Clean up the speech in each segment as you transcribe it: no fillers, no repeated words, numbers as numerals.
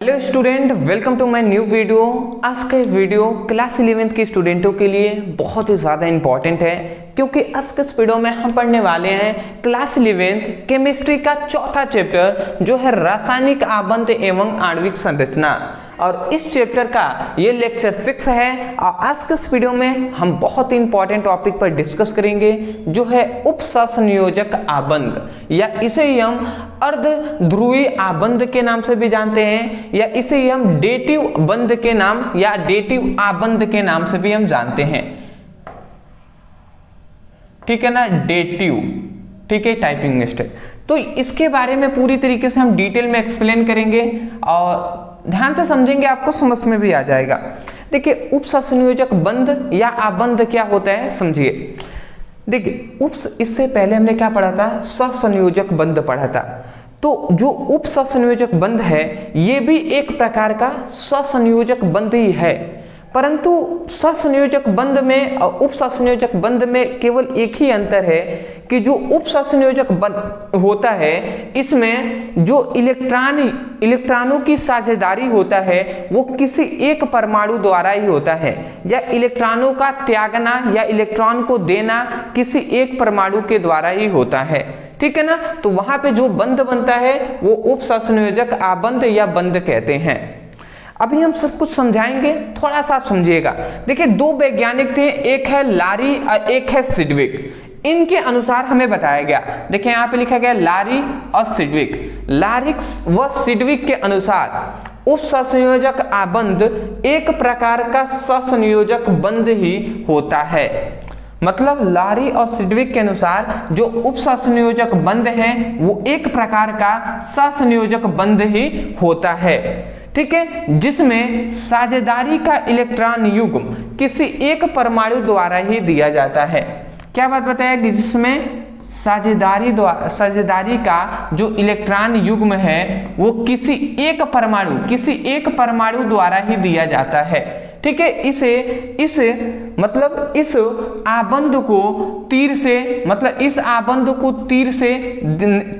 Hello student, welcome to my new video. आज का video class 11th के स्टूडेंटों के लिए बहुत ही ज़्यादा इंपॉर्टेंट है, क्योंकि आज के इस वीडियो में हम पढ़ने वाले हैं क्लास 11th केमिस्ट्री का चौथा चैप्टर जो है रासायनिक आबंध एवं आणविक संरचना। और इस चैप्टर का ये लेक्चर 6 है। और आज के इस वीडियो में हम बहुत ही इंपॉर्टेंट टॉपिक पर डिस्कस करेंगे जो है उपसंयोजक आबंध, या इसे हम अर्ध ध्रुवीय आबंध के नाम से भी जानते हैं, या इसे हम डेटिव बंध के नाम या डेटिव आबंध के नाम से भी हम जानते हैं। ठीक है ना, डेटिव। ठीक है, टाइपिंग मिस्टेक। तो इसके बारे में पूरी तरीके से हम डिटेल में एक्सप्लेन करेंगे और ध्यान से समझेंगे, आपको समझ में भी आ जाएगा। देखिए, उपसंयोजक बंध या आबंध क्या होता है समझिए। देखिए, इससे पहले हमने क्या पढ़ा था, सहसंयोजक बंध पढ़ा था। तो जो उपसंयोजक बंध है ये भी एक प्रकार का सहसंयोजक बंध ही है, परंतु सहसंयोजक बंध में और उपसंयोजक बंध में केवल एक ही अंतर है कि जो उपसंयोजक बंध होता है इसमें जो इलेक्ट्रॉनों की साझेदारी होता है वो किसी एक परमाणु द्वारा ही होता है, या इलेक्ट्रॉनों का त्यागना या इलेक्ट्रॉन को देना किसी एक परमाणु के द्वारा ही होता है। ठीक है ना, तो वहां पे जो बंध बनता है वो उपसंयोजक आबंध या बंध कहते हैं। अभी हम सब कुछ समझाएंगे, थोड़ा सा आप समझिएगा। देखिए, दो वैज्ञानिक थे, एक है लारी और एक है सिडविक। इनके अनुसार हमें बताया गया, देखिए यहाँ पे लिखा गया लारी और सिडविक। लारी व सिडविक के अनुसार उपसंयोजक आबंध एक प्रकार का सहसंयोजक बंध ही होता है। मतलब लारी और सिडविक के अनुसार जो उपसंयोजक बंध है वो एक प्रकार का सहसंयोजक बंध ही होता है। ठीक है, जिसमें साझेदारी का इलेक्ट्रॉन युग्म किसी एक परमाणु द्वारा ही दिया जाता है। क्या बात बताया कि जिसमें साझेदारी का जो इलेक्ट्रॉन युग्म है वो किसी एक परमाणु द्वारा ही दिया जाता है। ठीक है, इस आबंध को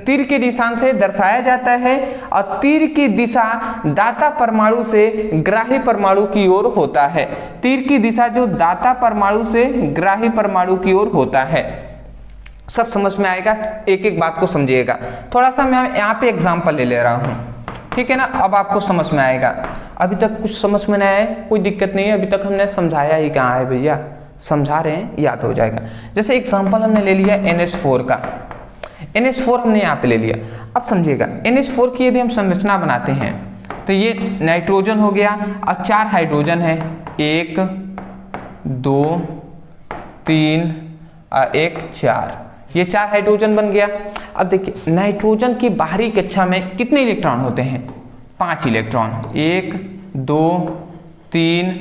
तीर के निशान से दर्शाया जाता है, और तीर की दिशा दाता परमाणु से ग्राही परमाणु की ओर होता है। तीर की दिशा जो दाता परमाणु से ग्राही परमाणु की ओर होता है। सब समझ में आएगा, एक एक बात को समझिएगा। थोड़ा सा मैं यहाँ पे एग्जाम्पल ले रहा हूँ, ठीक है ना, अब आपको समझ में आएगा। अभी तक कुछ समझ में नहीं आया, कोई दिक्कत नहीं है, अभी तक हमने समझाया ही कहाँ है भैया, समझा रहे हैं, याद हो जाएगा। जैसे एग्जाम्पल हमने ले लिया NH4 का, NH4 हमने यहाँ पे ले लिया। अब समझिएगा, NH4 की यदि हम संरचना बनाते हैं तो ये नाइट्रोजन हो गया और 4 हाइड्रोजन है, 1 2 3 और 1 4, ये 4 हाइड्रोजन बन गया। अब देखिए, नाइट्रोजन की बाहरी कक्षा में कितने इलेक्ट्रॉन होते हैं, 5 इलेक्ट्रॉन, 1 2 3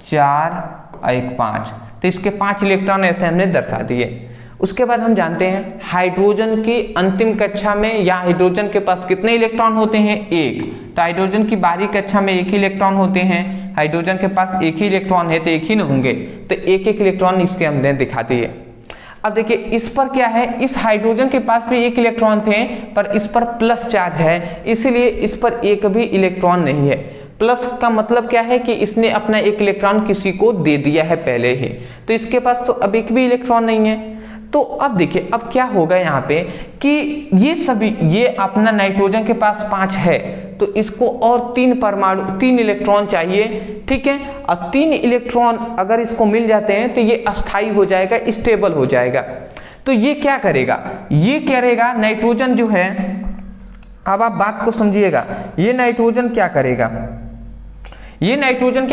4 और 1 5। तो इसके 5 इलेक्ट्रॉन ऐसे हमने दर्शा दिए। उसके बाद हम जानते हैं हाइड्रोजन की अंतिम कक्षा में या हाइड्रोजन के पास कितने इलेक्ट्रॉन होते हैं, 1। तो हाइड्रोजन की बाहरी कक्षा में 1 ही इलेक्ट्रॉन होते हैं, हाइड्रोजन के पास 1 ही इलेक्ट्रॉन है तो 1 ही न होंगे, तो 1 इलेक्ट्रॉन इसके हमने दिखा दिए। अब देखिए, इस पर क्या है, इस हाइड्रोजन के पास भी 1 इलेक्ट्रॉन थे पर इस पर प्लस चार्ज है, इसलिए इस पर एक भी इलेक्ट्रॉन नहीं है। प्लस का मतलब क्या है कि इसने अपना 1 इलेक्ट्रॉन किसी को दे दिया है पहले ही, तो इसके पास तो अब एक भी इलेक्ट्रॉन नहीं है। तो अब देखिए, अब क्या होगा यहाँ पे कि ये अपना नाइट्रोजन के पास 5 है तो इसको और 3 इलेक्ट्रॉन चाहिए। ठीक है, और 3 इलेक्ट्रॉन अगर इसको मिल जाते हैं तो ये अस्थाई हो जाएगा, स्टेबल हो जाएगा। तो ये क्या करेगा, ये करेगा नाइट्रोजन जो है, अब आप बात को समझिएगा, ये नाइट्रोजन क्या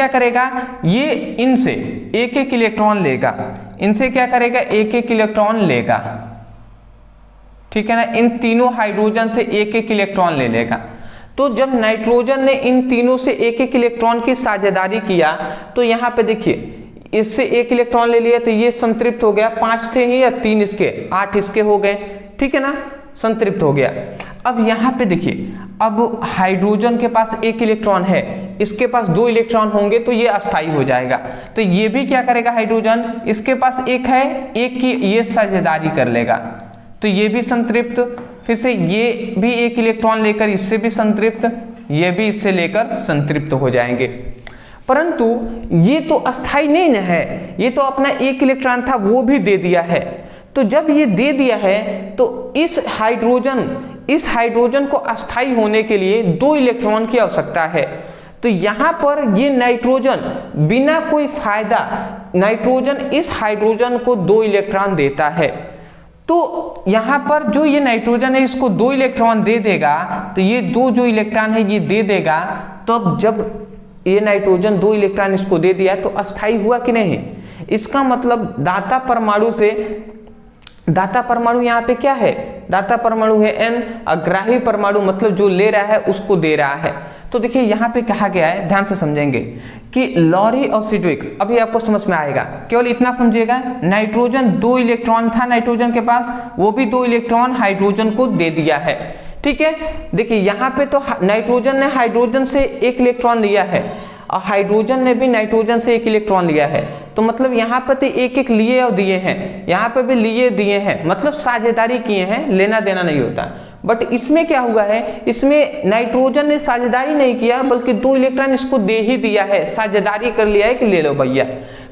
करेगा, ये इनसे 1 इलेक्ट्रॉन लेगा, इनसे क्या करेगा, 1 इलेक्ट्रॉन लेगा। ठीक है ना, इन तीनों हाइड्रोजन से 1 इलेक्ट्रॉन ले लेगा। तो जब नाइट्रोजन ने इन तीनों से 1 इलेक्ट्रॉन की साझेदारी किया तो यहाँ पे देखिए, इससे 1 इलेक्ट्रॉन ले लिया तो ये संतृप्त हो गया, 5 थे ही या 3 इसके, 8 इसके हो गए। ठीक है ना, संतृप्त हो गया। अब यहाँ पे देखिए, अब हाइड्रोजन के पास 1 इलेक्ट्रॉन है, इसके पास 2 इलेक्ट्रॉन होंगे तो ये अस्थाई हो जाएगा। तो ये भी क्या करेगा, हाइड्रोजन इसके पास 1 है, 1 की ये साझेदारी कर लेगा तो ये भी संतृप्त, फिर से ये भी 1 इलेक्ट्रॉन लेकर इससे भी संतृप्त, ये भी इससे लेकर संतृप्त हो जाएंगे। परंतु ये तो अस्थाई नहीं न है, ये तो अपना एक इलेक्ट्रॉन था वो भी दे दिया है। तो जब ये दे दिया है तो इस हाइड्रोजन को अस्थाई होने के लिए 2 इलेक्ट्रॉन की आवश्यकता है। तो यहाँ पर ये नाइट्रोजन बिना कोई फायदा, नाइट्रोजन इस हाइड्रोजन को 2 इलेक्ट्रॉन देता है। तो यहाँ पर जो ये नाइट्रोजन है इसको 2 इलेक्ट्रॉन दे देगा, तो ये 2 जो इलेक्ट्रॉन है ये दे देगा। तो अब जब ये नाइट्रोजन 2 इलेक्ट्रॉन इसको दे दिया तो अस्थाई हुआ कि नहीं? इसका मतलब दाता परमाणु से, दाता परमाणु यहाँ पे क्या है? दाता परमाणु है N, अग्राही परमाणु मतलब जो ले रहा है उसको दे रहा है। तो देखिए यहाँ पे कहा गया है, ध्यान से समझेंगे कि लॉरी और सिडविक, अभी आपको समझ में आएगा, केवल इतना समझिएगा। नाइट्रोजन 2 इलेक्ट्रॉन था नाइट्रोजन के पास, वो भी 2 इलेक्ट्रॉन हाइड्रोजन को दे दिया है, ठीक है। देखिए यहाँ पे तो नाइट्रोजन ने हाइड्रोजन से 1 इलेक्ट्रॉन लिया है और हाइड्रोजन ने भी नाइट्रोजन से 1 इलेक्ट्रॉन लिया है। तो मतलब यहाँ पर तो 1-1 लिए और दिए हैं, यहाँ पे भी लिए दिए हैं, मतलब साझेदारी किए हैं, लेना देना नहीं होता। बट इसमें क्या हुआ है, इसमें नाइट्रोजन ने साझेदारी नहीं किया बल्कि 2 इलेक्ट्रॉन इसको दे ही दिया है, साझेदारी कर लिया है कि ले लो भैया।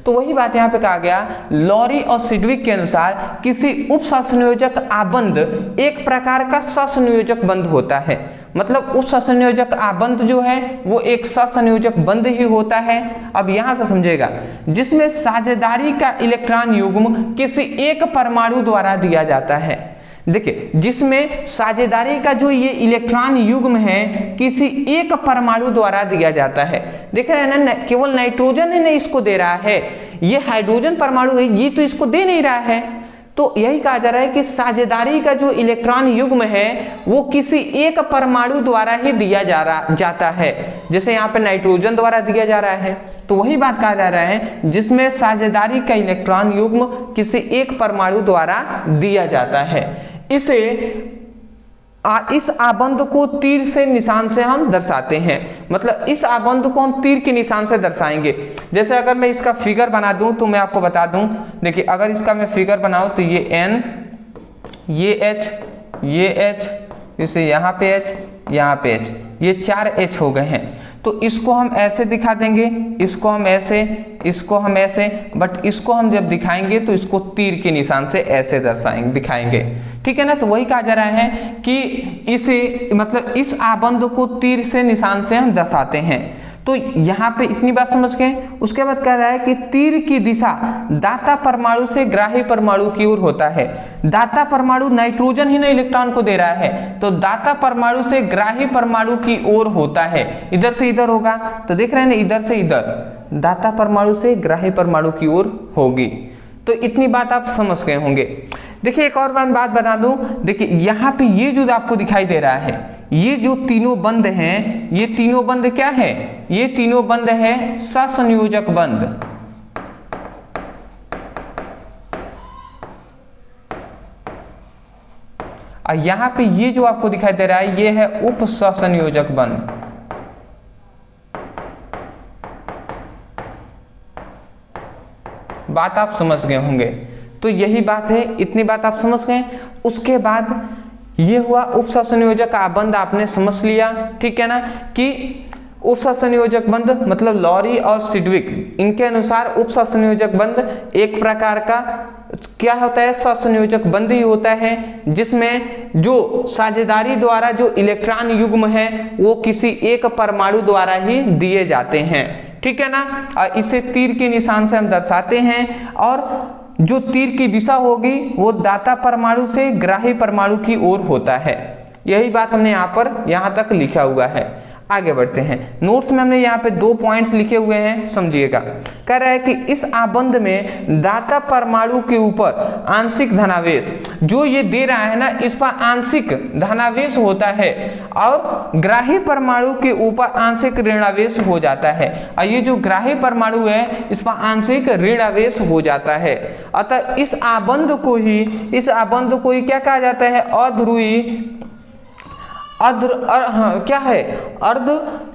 तो वही बात यहाँ पे कहा गया, लॉरी और सिडविक के अनुसार किसी उप सहसंयोजक आबंध एक प्रकार का सहसंयोजक बंध होता है। मतलब उप सहसंयोजक आबंध जो है वो एक सहसंयोजक बंध ही होता है। अब यहां से समझेगा, जिसमें साझेदारी का इलेक्ट्रॉन युग्म किसी एक परमाणु द्वारा दिया जाता है। देखिए, जिसमें साझेदारी का जो ये इलेक्ट्रॉन युग्म है किसी एक परमाणु द्वारा दिया जाता है। देख रहे हैं ना, केवल नाइट्रोजन ही नहीं इसको दे रहा है, ये हाइड्रोजन परमाणु है ये तो इसको दे नहीं रहा है। तो यही कहा जा रहा है कि साझेदारी का जो इलेक्ट्रॉन युग्म है वो किसी एक परमाणु द्वारा ही दिया जाता है। जैसे यहाँ पे नाइट्रोजन द्वारा दिया जा रहा है, तो वही बात कहा जा रहा है जिसमें साझेदारी का इलेक्ट्रॉन युग्म किसी एक परमाणु द्वारा दिया जाता है। इस आबंध को तीर से निशान से हम दर्शाते हैं। मतलब इस आबंध को हम तीर के निशान से दर्शाएंगे। जैसे अगर मैं इसका फिगर बना दूं तो मैं आपको बता दूं, देखिए अगर इसका मैं फिगर बनाऊं तो ये N, ये H, इसे यहाँ पे H, यहाँ पे H, ये 4 H हो गए हैं। तो इसको हम ऐसे दिखा देंगे, इसको हम ऐसे, इसको हम ऐसे, बट इसको हम जब दिखाएंगे तो इसको तीर के निशान से ऐसे दिखाएंगे, ठीक है ना। तो वही कहा जा रहा है कि इसे, मतलब इस आबंध को तीर से निशान से हम दर्शाते हैं। तो यहाँ पे इतनी बात समझ गए। उसके बाद कह रहा है कि तीर की दिशा दाता परमाणु से ग्राही परमाणु की ओर होता है। दाता परमाणु नाइट्रोजन ही ना इलेक्ट्रॉन को दे रहा है, तो दाता परमाणु से ग्राही परमाणु की ओर होता है। इधर से इधर होगा, तो देख रहे हैं ना, इधर से इधर, दाता परमाणु से ग्राही परमाणु की ओर होगी। तो इतनी बात आप समझ गए होंगे। देखिए एक और बात बता दूं, देखिए यहाँ पे ये जो आपको दिखाई दे रहा है, ये जो तीनों बंध हैं, ये तीनों बंध क्या है? ये तीनों बंध है सहसंयोजक बंध। और यहाँ पे ये जो आपको दिखाई दे रहा है ये है उप सहसंयोजक बंध। बात आप समझ गए होंगे। तो यही बात है, इतनी बात आप समझ गए। उसके बाद ये हुआ उप सहसंयोजक आबंध, आपने समझ लिया, ठीक है ना, कि उप सहसंयोजक बंध मतलब लॉरी और सिडविक, इनके अनुसार उप सहसंयोजक बंध एक प्रकार का क्या होता है? सहसंयोजक बंध ही होता है, जिसमें जो साझेदारी द्वारा जो इलेक्ट्रॉन युग्म है वो किसी एक परमाणु द्वारा ही दिए जाते हैं, ठीक है ना। और इसे तीर के निशान से हम दर्शाते हैं, और जो तीर की दिशा होगी वो दाता परमाणु से ग्राही परमाणु की ओर होता है। यही बात हमने यहाँ तक लिखा हुआ है। आगे बढ़ते हैं। नोट्स में हमने यहाँ पे 2 पॉइंट्स लिखे हुए हैं, समझिएगा। कह रहा है कि इस आबंध में दाता परमाणु के ऊपर आंशिक धनावेश, जो ये दे रहा है ना, इस पर आंशिक धनावेश होता है, और ग्राही परमाणु के ऊपर आंशिक ऋणावेश हो जाता है। और ये जो ग्राही परमाणु है इस पर आंशिक ऋणावेश हो जाता है। अतः इस आबंध को ही क्या कहा जाता है? अध्रुवी क्या है? अर्ध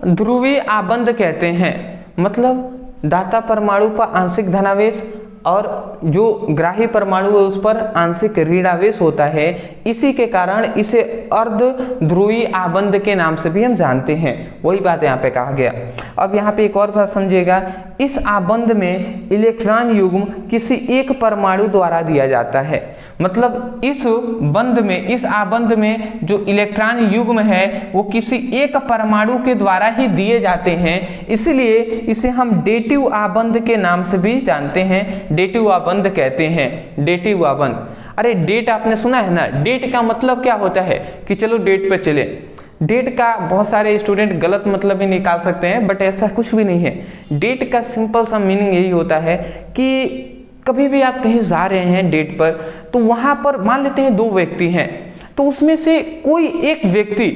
ध्रुवीय आबंध कहते हैं। मतलब दाता परमाणु पर आंशिक धनावेश और जो ग्राही परमाणु है उस पर आंशिक ऋणावेश होता है। इसी के कारण इसे अर्ध ध्रुवीय आबंध के नाम से भी हम जानते हैं। वही बात यहाँ पे कहा गया। अब यहाँ पे एक और बात समझिएगा, इस आबंध में इलेक्ट्रॉन युग्म किसी एक परमाणु द्वारा दिया जाता है। मतलब इस बंध में, इस आबंध में जो इलेक्ट्रॉन युग्म है वो किसी एक परमाणु के द्वारा ही दिए जाते हैं, इसलिए इसे हम डेटिव आबंध के नाम से भी जानते हैं। डेटिव आबंध कहते हैं, डेटिव आबंध। अरे डेट आपने सुना है ना, डेट का मतलब क्या होता है कि चलो डेट पे चले। डेट का बहुत सारे स्टूडेंट गलत मतलब भी निकाल सकते हैं, बट ऐसा कुछ भी नहीं है। डेट का सिंपल सा मीनिंग यही होता है कि कभी भी आप कहीं जा रहे हैं डेट पर, तो वहां पर मान लेते हैं 2 व्यक्ति हैं, तो उसमें से कोई एक व्यक्ति,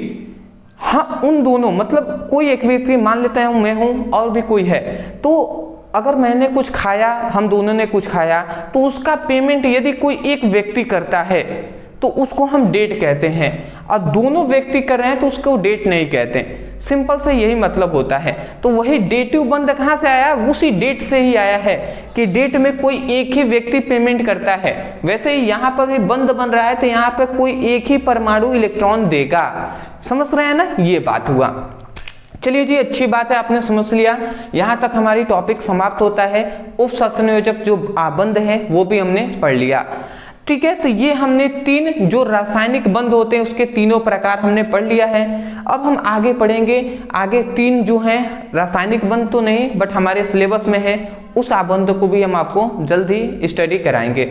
हाँ उन दोनों, मतलब कोई एक व्यक्ति मान लेते हैं मैं हूं और भी कोई है, तो अगर मैंने कुछ खाया, हम दोनों ने कुछ खाया, तो उसका पेमेंट यदि कोई एक व्यक्ति करता है तो उसको हम डेट कहते हैं, और दोनों व्यक्ति कर रहे हैं तो उसको डेट नहीं कहते। सिंपल से यही मतलब होता है। तो वही डेटिव बंध कहाँ से आया, उसी डेट से ही आया है कि डेट में कोई एक ही व्यक्ति पेमेंट करता है। वैसे ही यहाँ पर भी बंध बन रहा है तो यहाँ पर कोई एक ही परमाणु इलेक्ट्रॉन देगा। समझ रहे हैं ना, ये बात हुआ। चलिए जी, अच्छी बात है, आपने समझ लिया। यहाँ तक हमारी टॉपिक समाप्त होता है। उपसंयोजक जो आबंध है वो भी हमने पढ़ लिया। ठीक है, तो ये हमने 3 जो रासायनिक बंध होते हैं उसके तीनों प्रकार हमने पढ़ लिया है। अब हम आगे पढ़ेंगे, आगे 3 जो हैं रासायनिक बंध तो नहीं बट हमारे सिलेबस में है, उस आबंध को भी हम आपको जल्द ही स्टडी कराएंगे।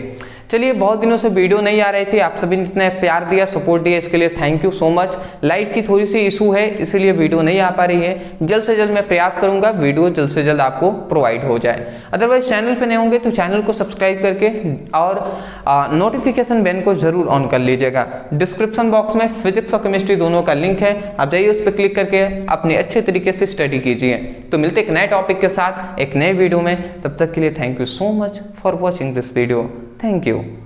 चलिए, बहुत दिनों से वीडियो नहीं आ रही थी, आप सभी ने इतना प्यार दिया, सपोर्ट दिया, इसके लिए thank you so much. Light की थोड़ी सी इशू है इसीलिए वीडियो नहीं आ पा रही है। जल्द से जल्द मैं प्रयास करूंगा वीडियो जल्द से जल्द आपको प्रोवाइड हो जाए। अदरवाइज चैनल पे नए होंगे तो चैनल को सब्सक्राइब करके और नोटिफिकेशन बेल को जरूर ऑन कर लीजिएगा। डिस्क्रिप्शन बॉक्स में फिजिक्स और केमिस्ट्री दोनों का लिंक है, आप जाइए उस पर क्लिक करके अपने अच्छे तरीके से स्टडी कीजिए। तो मिलते एक नए टॉपिक के साथ एक नए वीडियो में, तब तक के लिए thank you so much for watching this video. Thank you.